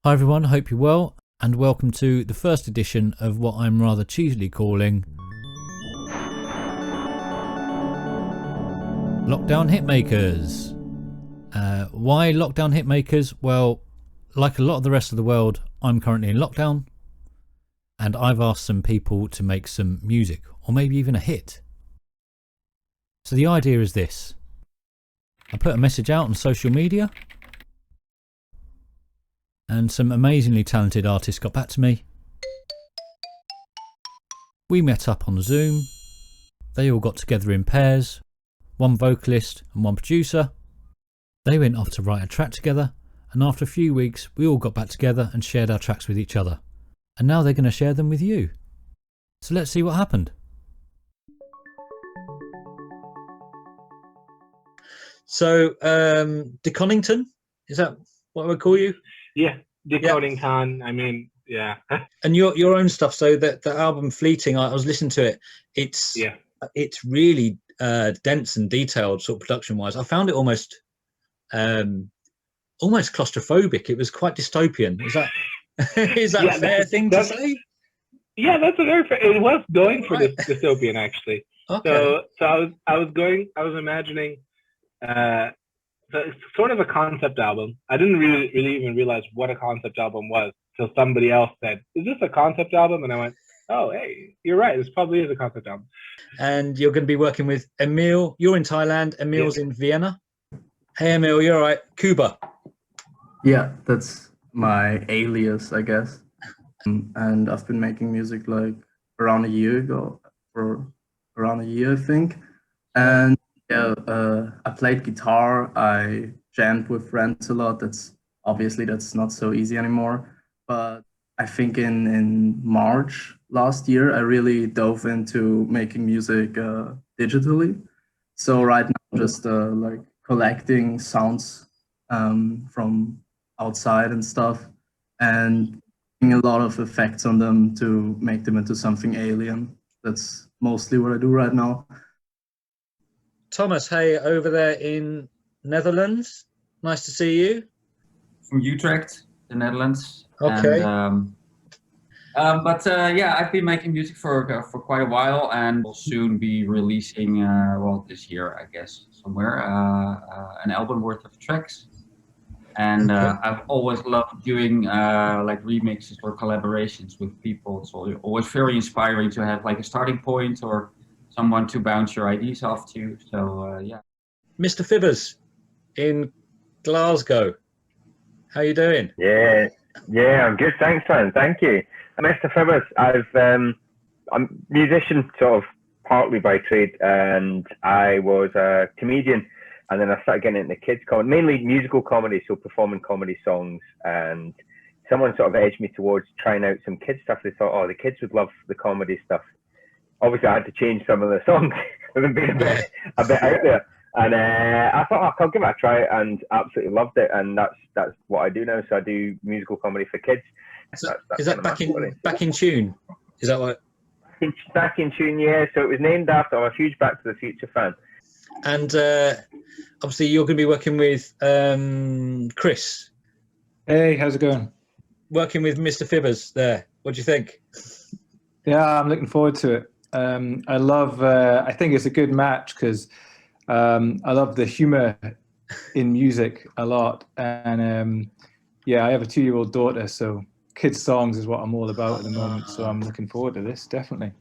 Hi everyone, hope you're well, and welcome to the first edition of what I'm rather cheesily calling Lockdown Hitmakers. Why Lockdown Hitmakers? Well, like a lot of the rest of the world, I'm currently in lockdown, and I've asked some people to make some music, or maybe even a hit. So the idea is this. I put a message out on social media, and some amazingly talented artists got back to me. We met up on Zoom. They all got together in pairs, one vocalist and one producer. They went off to write a track together, and after a few weeks we all got back together and shared our tracks with each other. And now they're going to share them with you. So let's see what happened. So, DeKoningTan, is that what I would call you? Yeah, DeKoningTan. I mean, yeah. And your own stuff. So that the album Fleeting, I was listening to it. It's really dense and detailed, sort of production wise. I found it almost claustrophobic. It was quite dystopian. Is that a fair thing to say? Yeah, that's a very fair. It was going for this dystopian actually. Okay. So I was imagining. So it's sort of a concept album. I didn't really even realize what a concept album was till somebody else said, "Is this a concept album?" And I went, "Oh, hey, you're right. This probably is a concept album." And you're going to be working with Emil. You're in Thailand. Emil's in Vienna. Hey, Emil, you're all right. Cuba. Yeah, that's my alias, I guess. And I've been making music like around a year ago, for around a year, I think. And yeah, I played guitar. I jammed with friends a lot. That's not so easy anymore. But I think in March last year, I really dove into making music digitally. So right now, just like collecting sounds from outside and stuff, and putting a lot of effects on them to make them into something alien. That's mostly what I do right now. Thomas, hey, over there in Netherlands. Nice to see you. From Utrecht, the Netherlands. Okay. And, yeah, I've been making music for quite a while, and will soon be releasing, this year, I guess, somewhere, an album worth of tracks. And I've always loved doing like remixes or collaborations with people. It's always very inspiring to have like a starting point or someone to bounce your ideas off to. So yeah. Mr. Fibbers in Glasgow. How you doing? Yeah, I'm good. Thanks, man. Thank you. Mr. Fibbers, I'm a musician, sort of partly by trade, and I was a comedian, and then I started getting into kids comedy, mainly musical comedy, so performing comedy songs. And someone sort of edged me towards trying out some kids stuff. They thought, oh, the kids would love the comedy stuff. Obviously, I had to change some of the songs with them being a bit out there. And I thought, I'll give it a try, and absolutely loved it. And that's what I do now. So I do musical comedy for kids. Is that back in tune? Is that what? Back in tune, yeah. So it was named after. I'm a huge Back to the Future fan. And obviously, you're going to be working with Chris. Hey, how's it going? Working with Mr. Fibbers there. What do you think? Yeah, I'm looking forward to it. I love. I think it's a good match because I love the humor in music a lot, and yeah, I have a 2-year-old daughter, so kids' songs is what I'm all about at the moment. So I'm looking forward to this, definitely.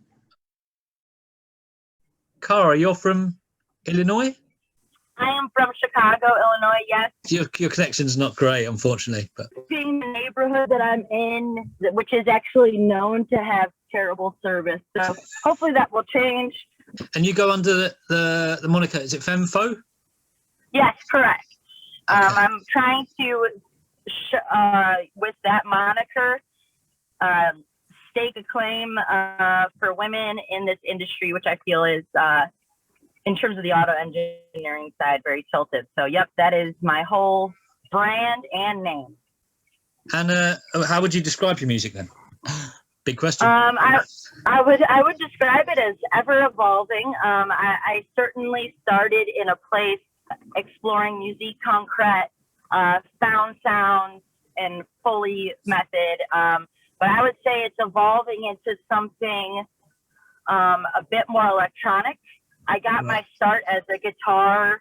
Cara, you're from Illinois? I am from Chicago, Illinois, yes. Your connection's not great, unfortunately. But Being the neighborhood that I'm in, which is actually known to have terrible service. So hopefully that will change. And you go under the moniker, is it FemFoe? Yes, correct. Okay. I'm trying to, with that moniker, stake a claim for women in this industry, which I feel is, in terms of the auto engineering side, very tilted. So, yep, that is my whole brand and name. And how would you describe your music then? Big question. I would describe it as ever evolving. I certainly started in a place exploring musique concrète, found sounds, and Foley method. But I would say it's evolving into something a bit more electronic. I got my start as a guitarist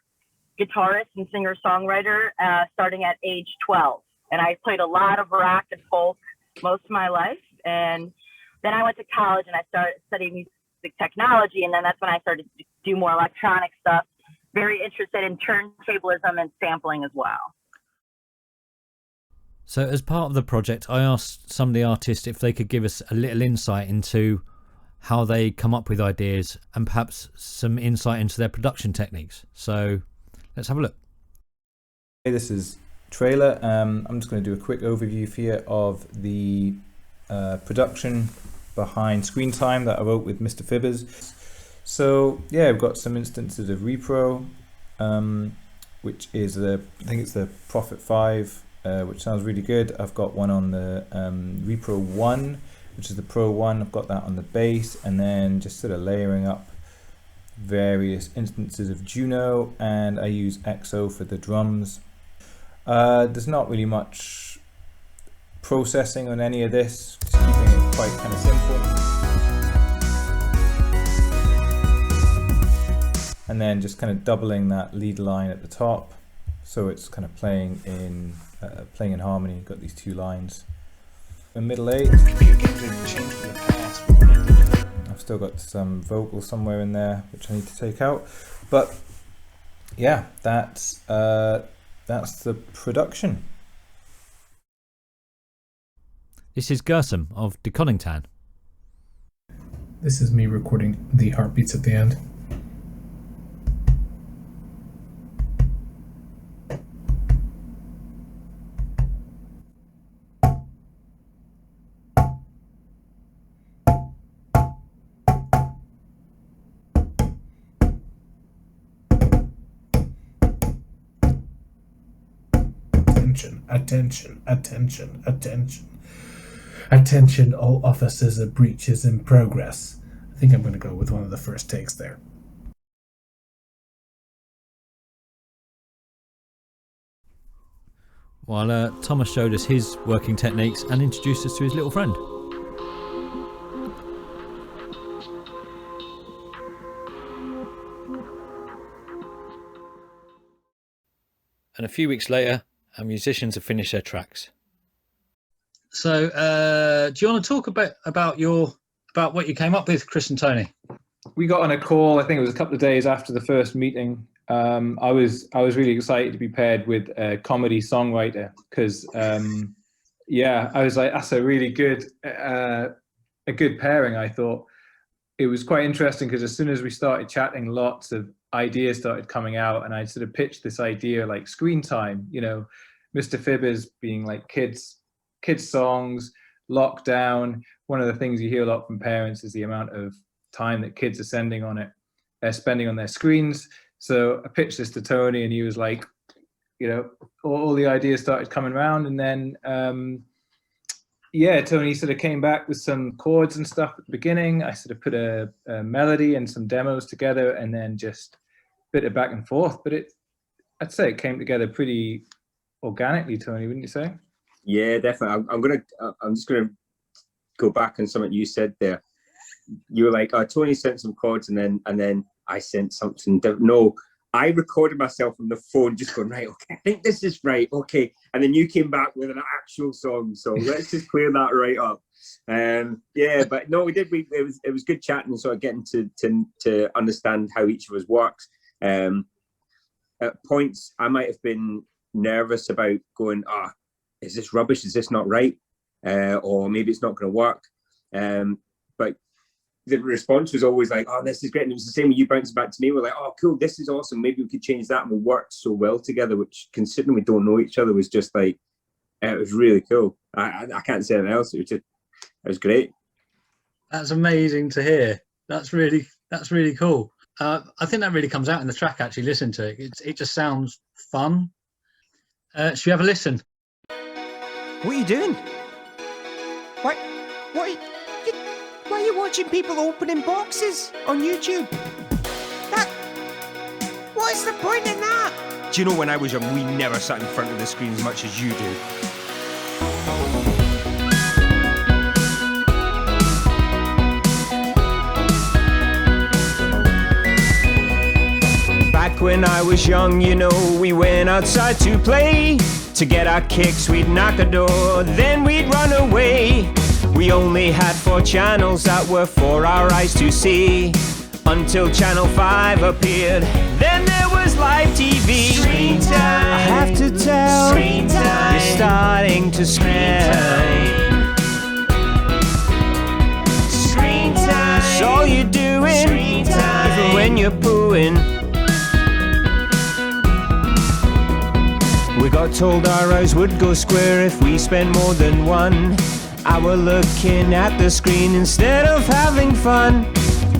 and singer-songwriter starting at age 12. And I played a lot of rock and folk most of my life. And then I went to college and I started studying music technology. And then that's when I started to do more electronic stuff. Very interested in turntablism and sampling as well. So as part of the project, I asked some of the artists if they could give us a little insight into how they come up with ideas and perhaps some insight into their production techniques. So let's have a look. Hey, this is Trailer. I'm just going to do a quick overview here of the production behind Screen Time that I wrote with Mr. Fibbers. So yeah, I've got some instances of repro, which is I think it's the Prophet 5, which sounds really good. I've got one on the repro 1, which is the Pro 1. I've got that on the bass, and then just sort of layering up various instances of Juno, and I use XO for the drums. There's not really much processing on any of this, just keeping it quite kind of simple. And then just kind of doubling that lead line at the top, so it's kind of playing in harmony. Got these two lines. The middle 8. I've still got some vocals somewhere in there which I need to take out, but yeah, that's the production. This is Gersum of DeKoningTan. This is me recording the heartbeats at the end. Attention, attention, attention. Attention, all officers, a breach is in progress. I think I'm going to go with one of the first takes there. While Thomas showed us his working techniques and introduced us to his little friend. And a few weeks later, our musicians have finished their tracks. So, do you want to talk about what you came up with, Chris and Tony? We got on a call. I think it was a couple of days after the first meeting. I was really excited to be paired with a comedy songwriter because, yeah, I was like, that's a really good pairing. I thought it was quite interesting because as soon as we started chatting, lots of ideas started coming out, and I sort of pitched this idea like Screen Time, you know, Mr. Fibbers being like kids songs, lockdown. One of the things you hear a lot from parents is the amount of time that kids are spending on their screens. So I pitched this to Tony, and he was like, you know, all the ideas started coming around, and then yeah, Tony sort of came back with some chords and stuff at the beginning. I sort of put a melody and some demos together, and then just bit it back and forth. But I'd say it came together pretty organically, Tony, wouldn't you say? Yeah, definitely. I'm just gonna go back on something you said there. You were like, Tony sent some chords, and then I sent something different. No, I recorded myself on the phone just going, right, okay, I think this is right, okay. And then you came back with an actual song. So let's just clear that right up. Yeah, but no, we did. It was good chatting and sort of getting to understand how each of us works. At points, I might have been nervous about going, is this rubbish? Is this not right? Or maybe it's not going to work. But the response was always like, this is great. And it was the same when you bouncing back to me. We're like, cool, this is awesome. Maybe we could change that. And we worked so well together, which considering we don't know each other was just like, it was really cool. I can't say anything else. It was great. That's amazing to hear. That's really cool. I think that really comes out in the track, actually. Listen to it. It just sounds fun. Should we have a listen? What are you doing? Why are you watching people opening boxes on YouTube? What is the point in that? Do you know when I was young, we never sat in front of the screen as much as you do. Back when I was young, you know, we went outside to play. To get our kicks, we'd knock a door, then we'd run away. We only had 4 channels that were for our eyes to see, until Channel 5 appeared. Then there was live TV. Screen time. I have to tell, screen time. You're starting to scream. Screen time. It's all you're doing, screen time. Even when you're pooing. We got told our eyes would go square if we spent more than 1 hour looking at the screen instead of having fun.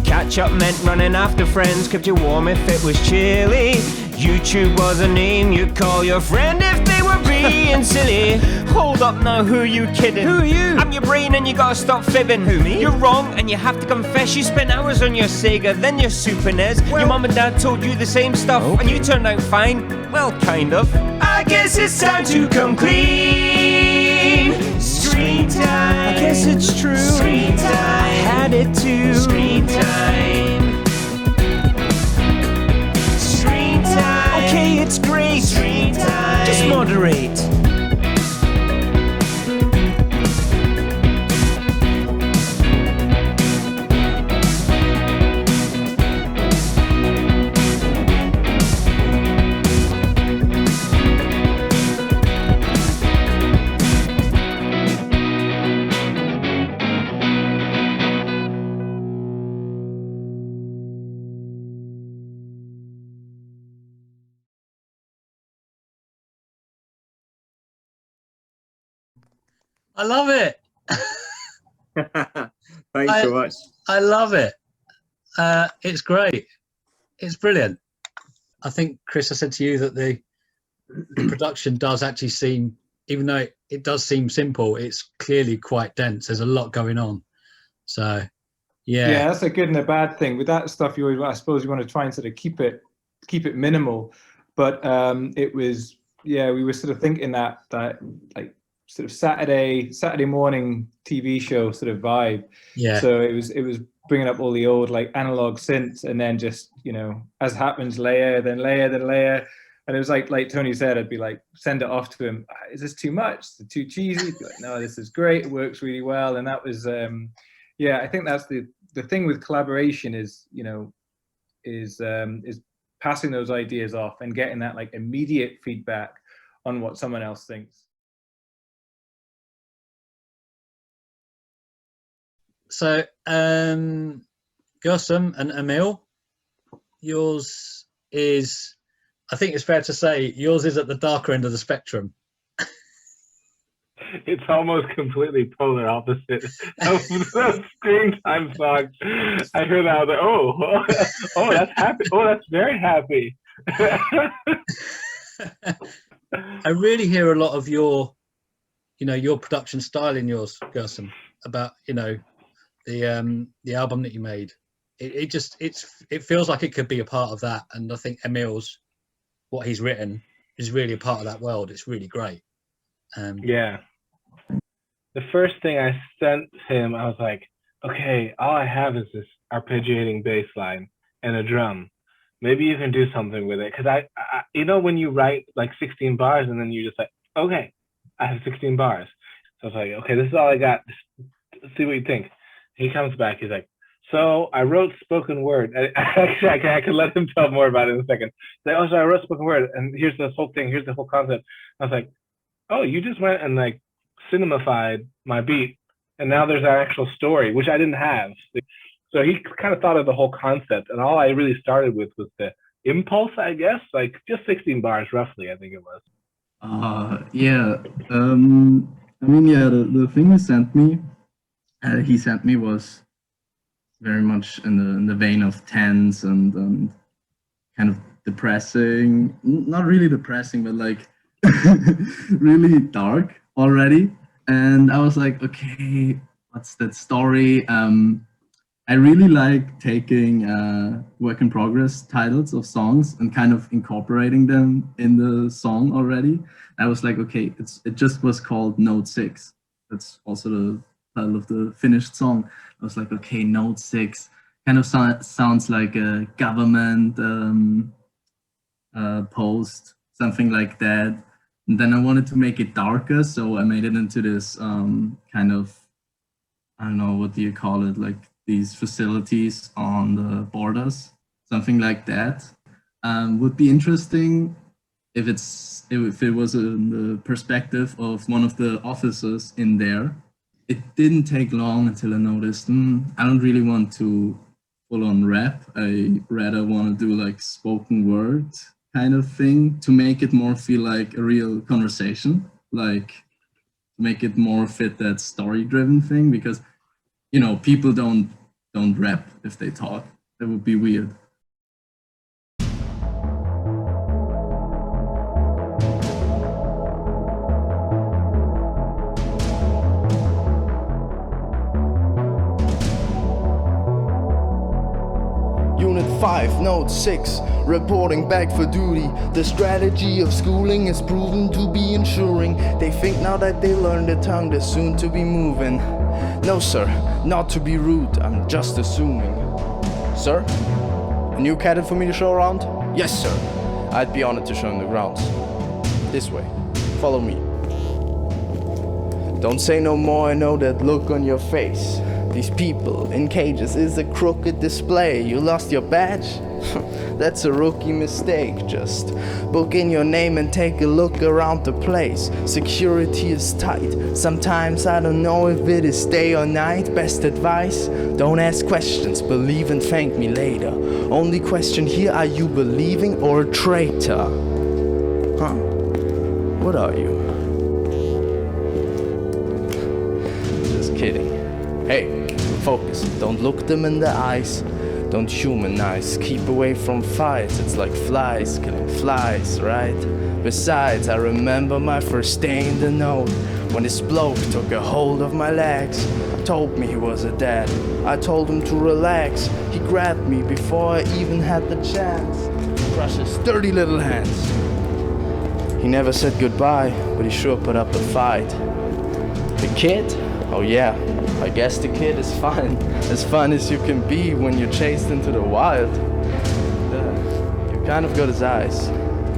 Catch up meant running after friends, kept you warm if it was chilly. YouTube was a name you'd call your friend if they were being silly. Hold up now, who are you kidding? Who are you? I'm your brain and you gotta stop fibbing. Who, me? You're wrong and you have to confess you spent hours on your Sega, then your Super NES. Well, your mum and dad told you the same stuff, okay, and you turned out fine. Well, kind of. I guess it's time to come clean. Screen time. I guess it's true. Screen time. I had it too. Screen time. Screen time. Okay, it's great. Screen time. Just moderate. I love it. Thanks so much. I love it. It's great. It's brilliant. I think, Chris, I said to you that the production does actually seem, even though it does seem simple, it's clearly quite dense. There's a lot going on. So, yeah. Yeah, that's a good and a bad thing. With that stuff, you always, I suppose you want to try and sort of keep it minimal. But it was, yeah, we were sort of thinking that like sort of Saturday morning TV show sort of vibe. Yeah. So it was bringing up all the old like analog synths, and then just, you know, as happens, layer, then layer, then layer. And it was like Tony said, I'd be like, send it off to him. Is this too much? Is it too cheesy? He'd be like, no, this is great. It works really well. And that was, yeah, I think that's the thing with collaboration is, you know, is passing those ideas off and getting that like immediate feedback on what someone else thinks. So, Gossam and Emil, yours is, I think it's fair to say, yours is at the darker end of the spectrum. It's almost completely polar opposite of the Screen Time song. I heard that, I was like, oh, that's happy. Oh, that's very happy. I really hear a lot of your, you know, your production style in yours, Gossam, about, you know, the album that you made. It feels like it could be a part of that, and I think Emil's, what he's written, is really a part of that world. It's really great. Yeah. The first thing I sent him, I was like, okay, all I have is this arpeggiating bass line and a drum. Maybe you can do something with it. Because I, you know, when you write like 16 bars and then you just like, okay, I have 16 bars. So I was like, okay, this is all I got. Just see what you think. He comes back, he's like, so I wrote spoken word. Actually, I can let him tell more about it in a second. He's like, oh, so I wrote spoken word, and here's this whole thing, here's the whole concept. I was like, oh, you just went and like cinemified my beat, and now there's an actual story, which I didn't have. So he kind of thought of the whole concept, and all I really started with was the impulse, I guess, like just 16 bars roughly, I think it was. Yeah. I mean, yeah, the thing he sent me was very much in the vein of tense and kind of depressing. Not really depressing, but like really dark already. And I was like, okay, what's that story? I really like taking work in progress titles of songs and kind of incorporating them in the song already. I was like, okay, it just was called Note 6. That's also the title of the finished song. I was like, okay, Note 6 kind of sounds like a government post, something like that. And then I wanted to make it darker, so I made it into this kind of, I don't know, what do you call it, like these facilities on the borders, something like that. Would be interesting if it was in the perspective of one of the officers in there. It didn't take long until I noticed, I don't really want to full on rap. I rather want to do like spoken word kind of thing to make it more feel like a real conversation, like make it more fit that story driven thing, because you know, people don't rap if they talk. That would be weird. Unit 5, Note 6, reporting back for duty. The strategy of schooling is proven to be ensuring. They think now that they learned the tongue, they're soon to be moving. No sir, not to be rude, I'm just assuming. Sir? A new cadet for me to show around? Yes sir, I'd be honored to show him the grounds. This way, follow me. Don't say no more, I know that look on your face. These people in cages is a crooked display. You lost your badge? That's a rookie mistake. Just book in your name and take a look around the place. Security is tight. Sometimes I don't know if it is day or night. Best advice, don't ask questions, believe and thank me later. Only question here, are you believing or a traitor? Huh? What are you? Just kidding. Hey, focus, don't look them in the eyes. Don't humanize, keep away from fights. It's like flies killing flies, right? Besides, I remember my first day in the note, when this bloke took a hold of my legs. Told me he was a dad, I told him to relax. He grabbed me before I even had the chance to crush his dirty little hands. He never said goodbye, but he sure put up a fight. The kid? Oh yeah, I guess the kid is fine. As fun as you can be when you're chased into the wild. You kind of got his eyes.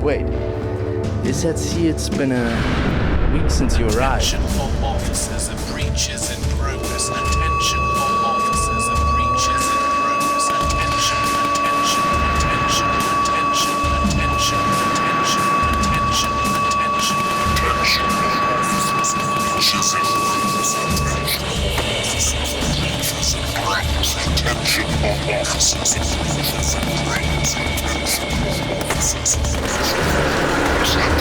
Wait, he said, see, it's been a week since you arrived. Attention for officers and breaches in progress. Attention for officers and breaches in progress. Attention, attention, attention, attention, attention, attention, attention, attention, attention for officers and breaches in progress. Attention for officers and breaches in progress. Attention for officers and breaches in progress. Attention for officers and breaches in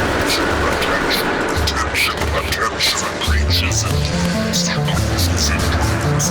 progress. Attention, breaches and officers in progress.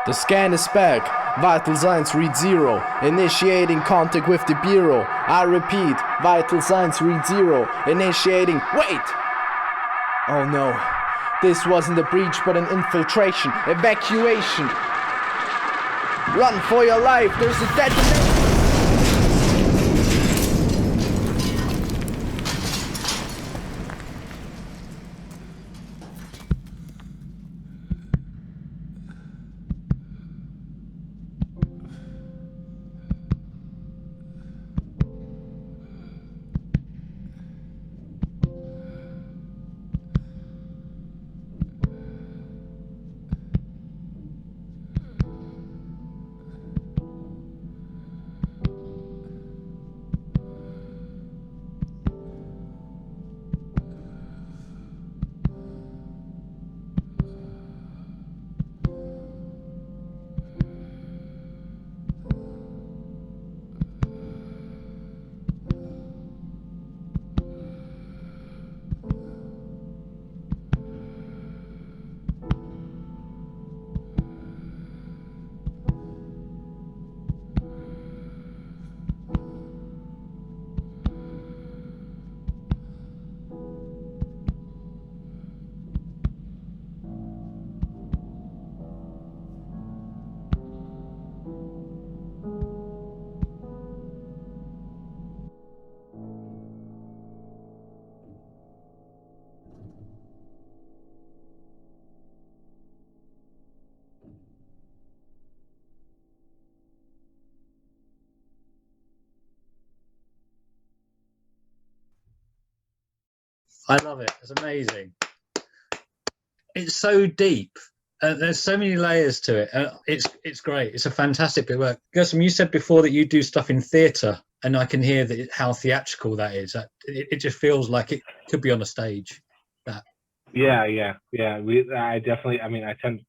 The scan is back. Vital signs read 0. Initiating contact with the Bureau. I repeat, vital signs read 0. Initiating. Wait! Oh no. This wasn't a breach but an infiltration. Evacuation. Run for your life. There's a detonation. I love it. It's amazing. It's so deep. There's so many layers to it. It's great. It's a fantastic bit of work. Gershom, you said before that you do stuff in theatre, and I can hear that how theatrical that is. It just feels like it could be on a stage. That. Yeah. I definitely. I mean, I tend,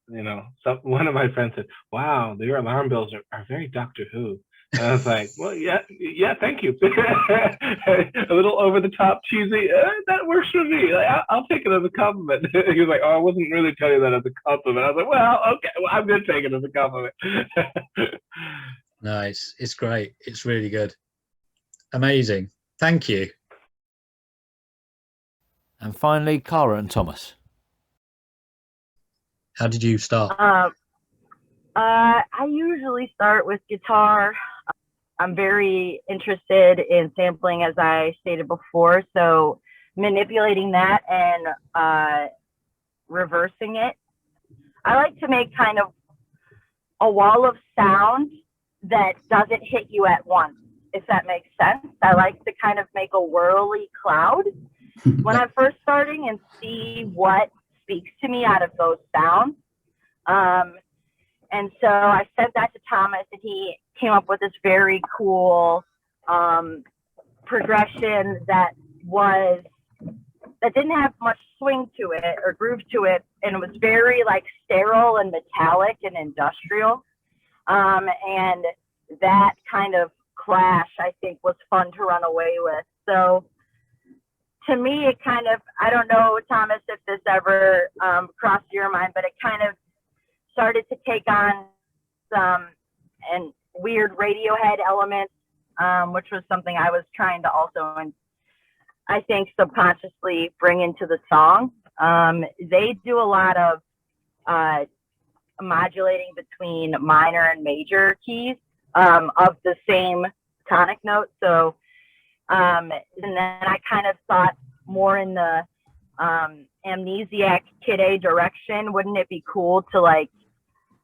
one of my friends said, "Wow, your alarm bells are very Doctor Who." And I was like, "Well, yeah, thank you." A little over the top, cheesy. That works for me. Like, I'll take it as a compliment. He was like, "Oh, I wasn't really telling you that as a compliment." I was like, "Well, okay, well, I'm gonna take it as a compliment." Nice. It's great. It's really good. Amazing. Thank you. And finally, Cara and Thomas. How did you start? I usually start with guitar. I'm very interested in sampling, as I stated before, so manipulating that and reversing it. I like to make kind of a wall of sound that doesn't hit you at once, if that makes sense. I like to kind of make a whirly cloud when I'm first starting and see what speaks to me out of those sounds. And so I sent that to Thomas, and he came up with this very cool progression that didn't have much swing to it or groove to it, and it was very like sterile and metallic and industrial. And that kind of clash, I think, was fun to run away with. So to me, it kind of, I don't know, Thomas, if this ever crossed your mind, but it kind of started to take on some and weird Radiohead elements, which was something I was trying to also, and I think subconsciously bring into the song. They do a lot of modulating between minor and major keys of the same tonic note. So, and then I kind of thought more in the Amnesiac Kid A direction. Wouldn't it be cool to like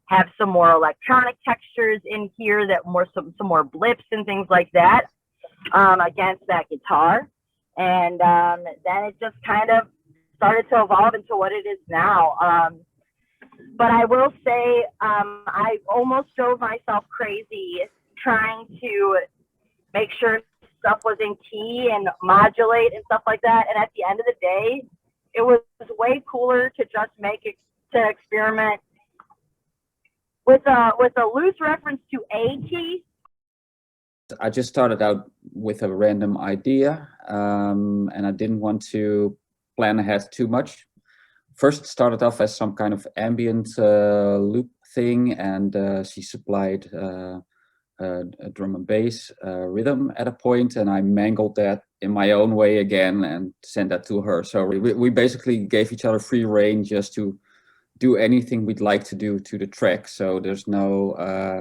have some more electronic textures in here, that some more blips and things like that against that guitar? And then it just kind of started to evolve into what it is now. But I will say I almost drove myself crazy trying to make sure stuff was in key and modulate and stuff like that. And at the end of the day, it was way cooler to just to experiment with a loose reference to a key. I just started out with a random idea, and I didn't want to plan ahead too much. First, it started off as some kind of ambient loop thing, and she supplied a drum and bass rhythm at a point, and I mangled that in my own way again and sent that to her. So we basically gave each other free rein just to do anything we'd like to do to the track. So there's no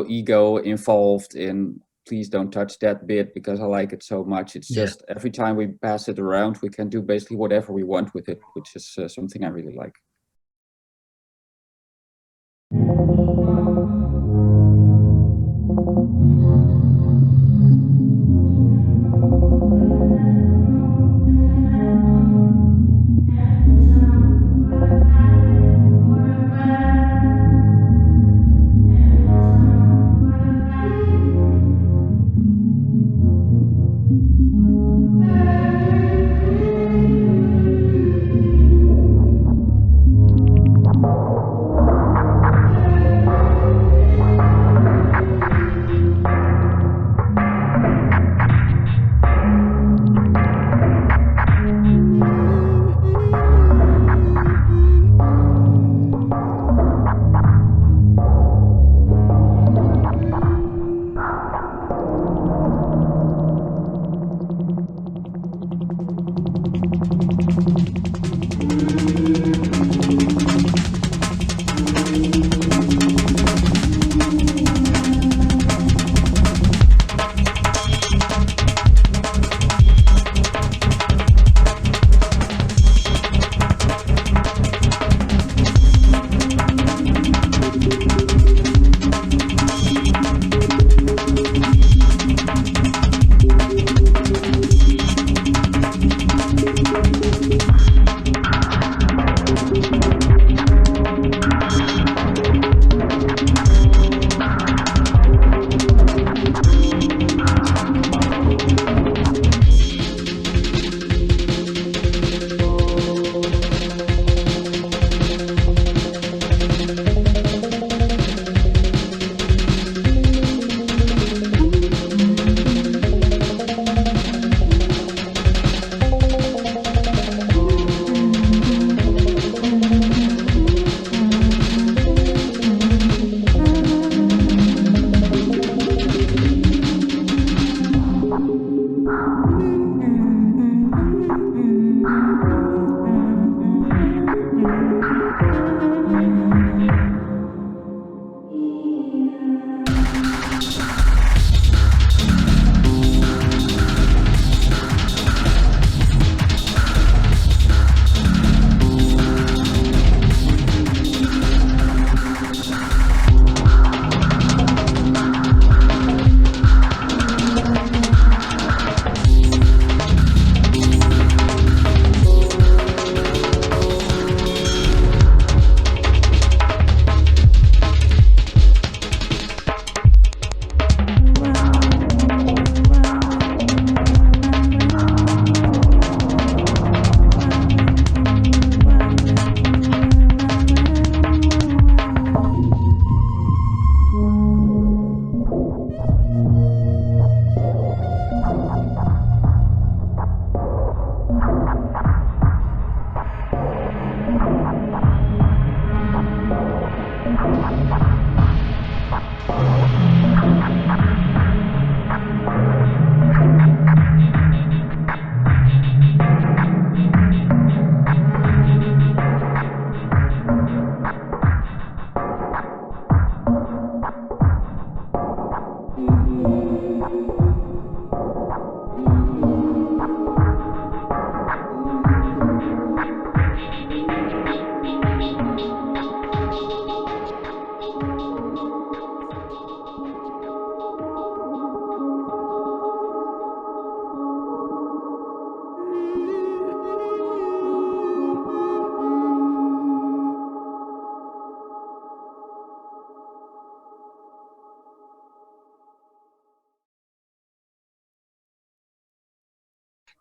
ego involved in please don't touch that bit because I like it so much. It's just every time we pass it around, we can do basically whatever we want with it, which is something I really like.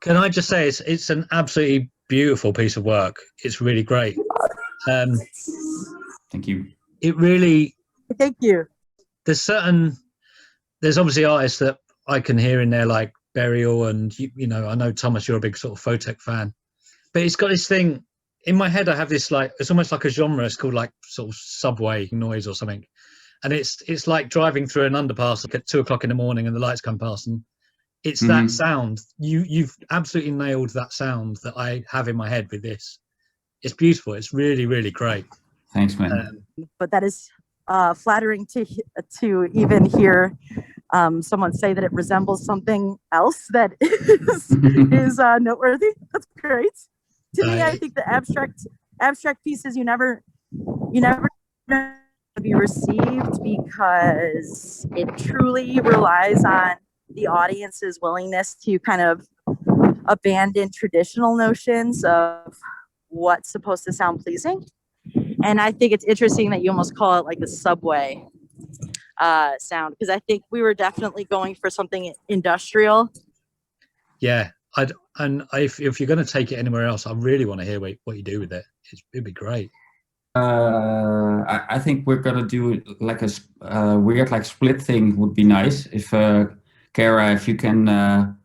Can I just say it's an absolutely beautiful piece of work. It's really great. Thank you. It really. Thank you. There's obviously artists that I can hear in there like Burial, and you know, I know Thomas, you're a big sort of Photech fan, but it's got this thing in my head. I have this like, it's almost like a genre. It's called like sort of subway noise or something, and it's like driving through an underpass like at 2 o'clock in the morning and the lights come past, and it's that sound. You've absolutely nailed that sound that I have in my head with this. It's beautiful. It's really, really great. Thanks, man. But that is flattering to even hear someone say that it resembles something else that is noteworthy. That's great. To me, I think the abstract pieces you never be received because it truly relies on the audience's willingness to kind of abandon traditional notions of what's supposed to sound pleasing. And I think it's interesting that you almost call it like the subway sound, because I think we were definitely going for something industrial. Yeah, if you're going to take it anywhere else, I really want to hear what you do with it. It'd be great. I think we're gonna do like a weird like split thing would be nice. If Kara, if you can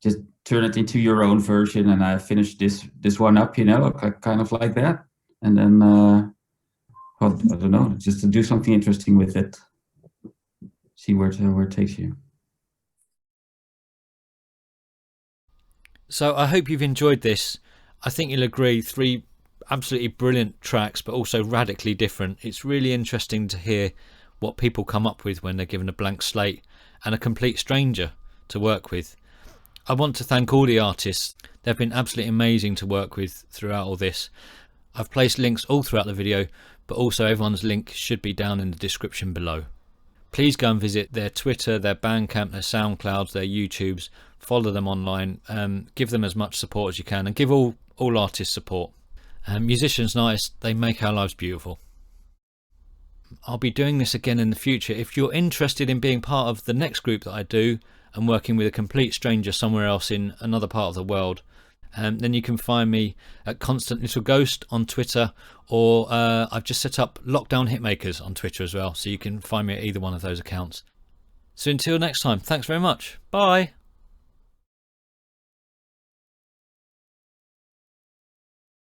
just turn it into your own version, and I finish this one up, you know, kind of like that, and then well, I don't know, just to do something interesting with it. See where it takes you. So I hope you've enjoyed this. I think you'll agree, 3 absolutely brilliant tracks, but also radically different. It's really interesting to hear what people come up with when they're given a blank slate and a complete stranger to work with. I want to thank all the artists. They've been absolutely amazing to work with throughout all this. I've placed links all throughout the video, but also everyone's link should be down in the description below. Please go and visit their Twitter, their Bandcamp, their SoundClouds, their YouTubes. Follow them online. Give them as much support as you can, and give all artists support. Musicians and artists, they make our lives beautiful. I'll be doing this again in the future. If you're interested in being part of the next group that I do and working with a complete stranger somewhere else in another part of the world, then you can find me at Constant Little Ghost on Twitter, or I've just set up Lockdown Hitmakers on Twitter as well, so you can find me at either one of those accounts. So until next time, thanks very much. Bye.